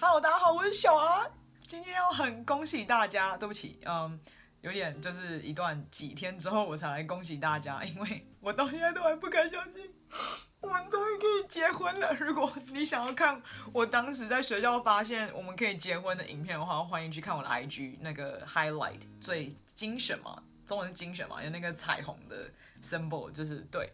Hello，大家好，我是小阿。今天要很恭喜大家，对不起，有点就是一段几天之后我才来恭喜大家，因为我到现在都还不敢相信，我们终于可以结婚了。如果你想要看我当时在学校发现我们可以结婚的影片的话，欢迎去看我的 IG 那个 highlight 最精选嘛，中文是精选嘛，有那个彩虹的 symbol， 就是对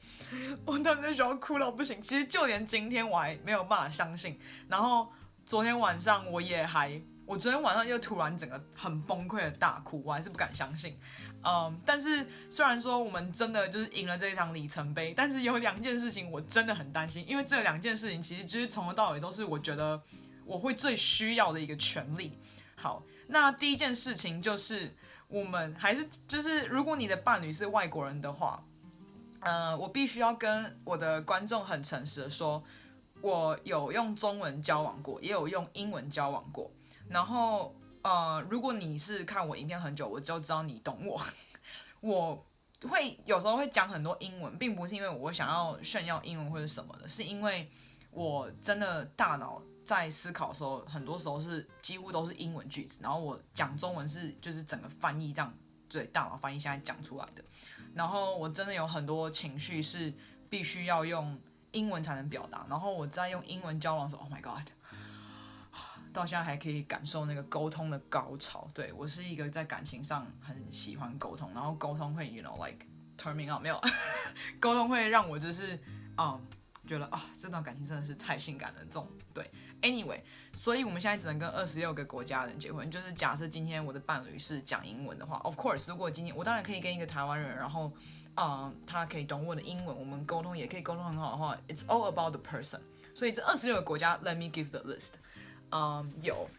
我当时在学校哭到不行。其实就连今天我还没有办法相信，然后昨天晚上我昨天晚上又突然整个很崩溃的大哭，我还是不敢相信。但是虽然说我们真的就是赢了这一场里程碑，但是有两件事情我真的很担心，因为这两件事情其实就是从头到尾都是我觉得我会最需要的一个权利。好，那第一件事情就是我们还是就是如果你的伴侣是外国人的话，我必须要跟我的观众很诚实的说，我有用中文交往过，也有用英文交往过。然后如果你是看我影片很久，我就知道你懂我。我会有时候会讲很多英文，并不是因为我想要炫耀英文或者什么的，是因为我真的大脑在思考的时候，很多时候是几乎都是英文句子，然后我讲中文是就是整个翻译这样，对，大脑翻译现在讲出来的。然后我真的有很多情绪是必须要用英文才能表达，然后我在用英文交往的时候 ，Oh my God， 到现在还可以感受那个沟通的高潮。对，我是一个在感情上很喜欢沟通，然后沟通会 you know like turn me on， 没有，沟通会让我就是觉得这段感情真的是太性感了，这种对。Anyway， 所以我们现在只能跟26个国家的人结婚。就是假设今天我的伴侣是讲英文的话 ，of course， 如果今天我当然可以跟一个台湾人，然后他可以懂我的英文，我们沟通也可以沟通很好的话 ，it's all about the person。所以这26个国家 ，let me give the list。有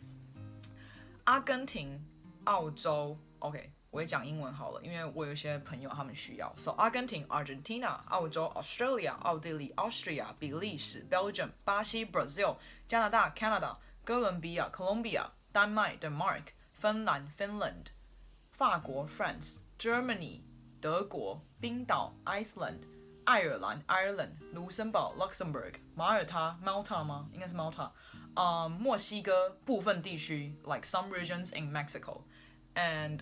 阿根廷、澳洲 ，OK， 我也讲英文好了，因为我有些朋友他们需要。So 阿根廷 Argentina， 澳洲 Australia， 奥地利 Austria， 比利时 Belgium， 巴西 Brazil， 加拿大 Canada， 哥伦比亚 Colombia， 丹麦 Denmark， 芬兰 Finland， 法国 France， Germany 德国，冰岛 Iceland， 爱尔兰 Ireland， 卢森堡 Luxembourg， 马耳他 Malta 吗？应该是 Malta。墨西哥部分地区 like some regions in Mexico，and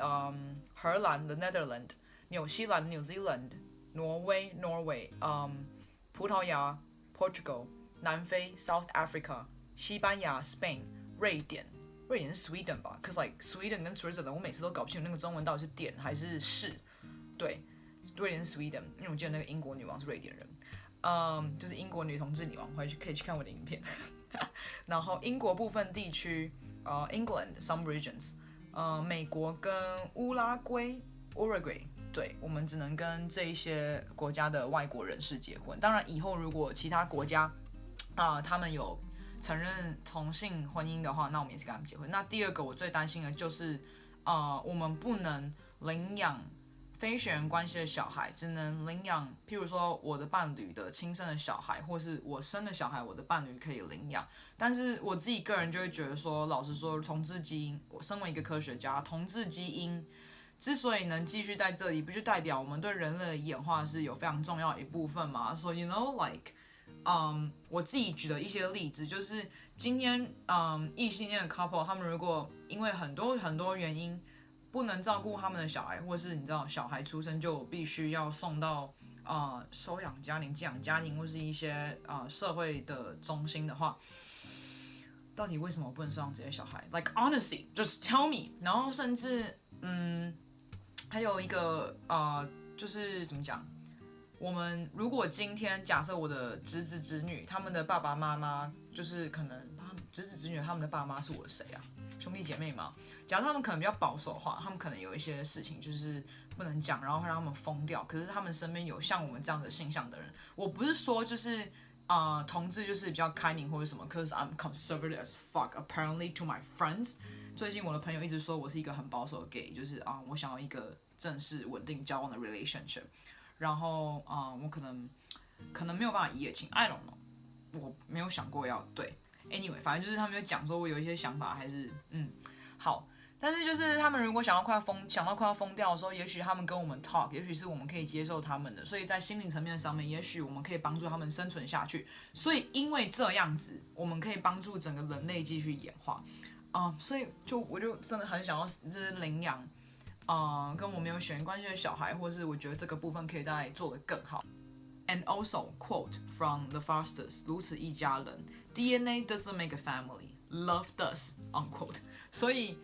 荷兰 the Netherlands， 纽西兰 New Zealand， 挪威 Norway， 葡萄牙 Portugal， 南非 South Africa， 西班牙 Spain， 瑞典是 Sweden 吧 ，cause like Sweden 跟 Switzerland 我每次都搞不清楚那个中文到底是点还是市，对，瑞典是 Sweden， 因为我记得那个英国女王是瑞典人。就是英国女同志女王，可以去看我的影片。然后英国部分地区，England some regions， 美国跟乌拉圭 Uruguay， 对，我们只能跟这一些国家的外国人士结婚。当然，以后如果其他国家他们有承认同性婚姻的话，那我们也是跟他们结婚。那第二个我最担心的就是我们不能领养非血缘关系的小孩，只能领养，譬如说我的伴侣的亲生的小孩，或是我生的小孩，我的伴侣可以领养。但是我自己个人就会觉得说，老实说，同志基因，我身为一个科学家，同志基因之所以能继续在这里，不就代表我们对人类的演化是有非常重要的一部分嘛？所以 you know like，我自己举的一些例子就是，今天异性恋的 couple， 他们如果因为很多原因不能照顾他们的小孩，或是你知道小孩出生就必须要送到收养家庭、寄养家庭，或是一些社会的中心的话，到底为什么我不能收养这些小孩 ？Like honestly, just tell me。然后甚至还有一个就是怎么讲？我们如果今天假设我的侄子侄女他们的爸爸妈妈就是可能侄子侄女他们的爸妈是我的谁啊？兄弟姐妹嘛，假如他们可能比较保守的话，他们可能有一些事情就是不能讲，然后会让他们疯掉。可是他们身边有像我们这样的性向的人，我不是说就是同志就是比较开明或者什么 ，cause I'm conservative as fuck apparently to my friends。最近我的朋友一直说我是一个很保守的 gay， 就是我想要一个正式稳定交往的 relationship， 然后我可能没有办法一夜情 ，I don't know， 我没有想过要对。Anyway， 反正就是他们就讲说我有一些想法，还是好。但是就是他们如果想到快要疯掉的时候，也许他们跟我们 talk， 也许是我们可以接受他们的，所以在心灵层面上面，也许我们可以帮助他们生存下去。所以因为这样子，我们可以帮助整个人类继续演化。所以我就真的很想要就是领养，跟我没有血缘关系的小孩，或是我觉得这个部分可以再做得更好。And also quote from the Fosters， 如此一家人 ，DNA doesn't make a family, love does unquote。所以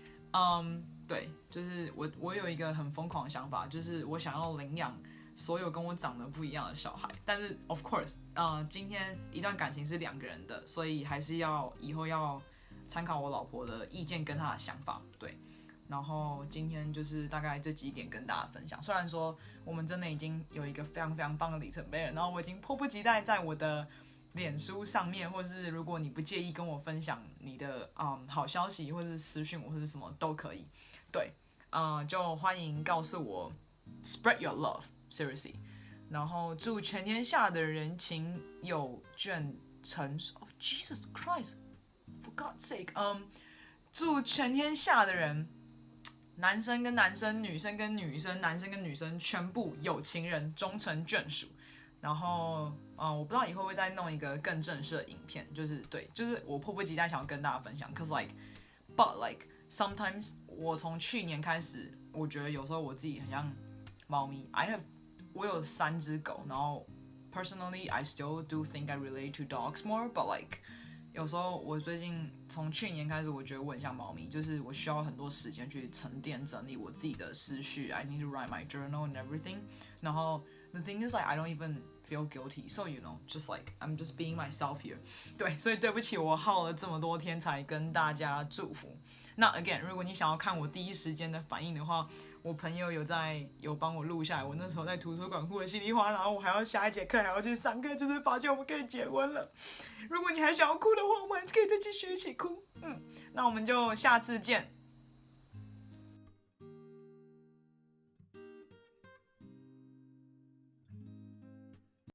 对，就是我有一个很疯狂的想法，就是我想要领养所有跟我长得不一样的小孩。但是 of course，今天一段感情是2个人的，所以还是以后要参考我老婆的意见跟她的想法，对。然后今天就是大概这几点跟大家分享。虽然说我们真的已经有一个非常非常棒的里程碑了，然后我已经迫不及待在我的脸书上面，或是如果你不介意跟我分享你的好消息，或是私讯我，或是什么都可以。对，就欢迎告诉我 ，spread your love seriously。然后祝全天下的人情有眷成。Oh Jesus Christ，for God's sake，祝全天下的人。男生跟男生，女生跟女生，男生跟女生，全部有情人终成眷属。然后，我不知道以后会再弄一个更正式的影片，就是我迫不及待想要跟大家分享。Cause but sometimes 我从去年开始，我觉得有时候我自己很像猫咪。我有3只狗，然后 personally I still do think I relate to dogs more, but 有时候我最近从去年开始，我觉得我很像猫咪，就是我需要很多时间去沉淀整理我自己的思绪。I need to write my journal and everything. 然后 the thing is I don't even feel guilty, so just I'm just being myself here. 对，所以对不起，我耗了这么多天才跟大家祝福。那 again， 如果你想要看我第一时间的反应的话，我朋友有帮我录下来，我那时候在图书馆哭得稀里哗啦，然后我还要下一节课还要去上课，就是发现我们可以结婚了。如果你还想要哭的话，我们还是可以再继续一起哭。那我们就下次见。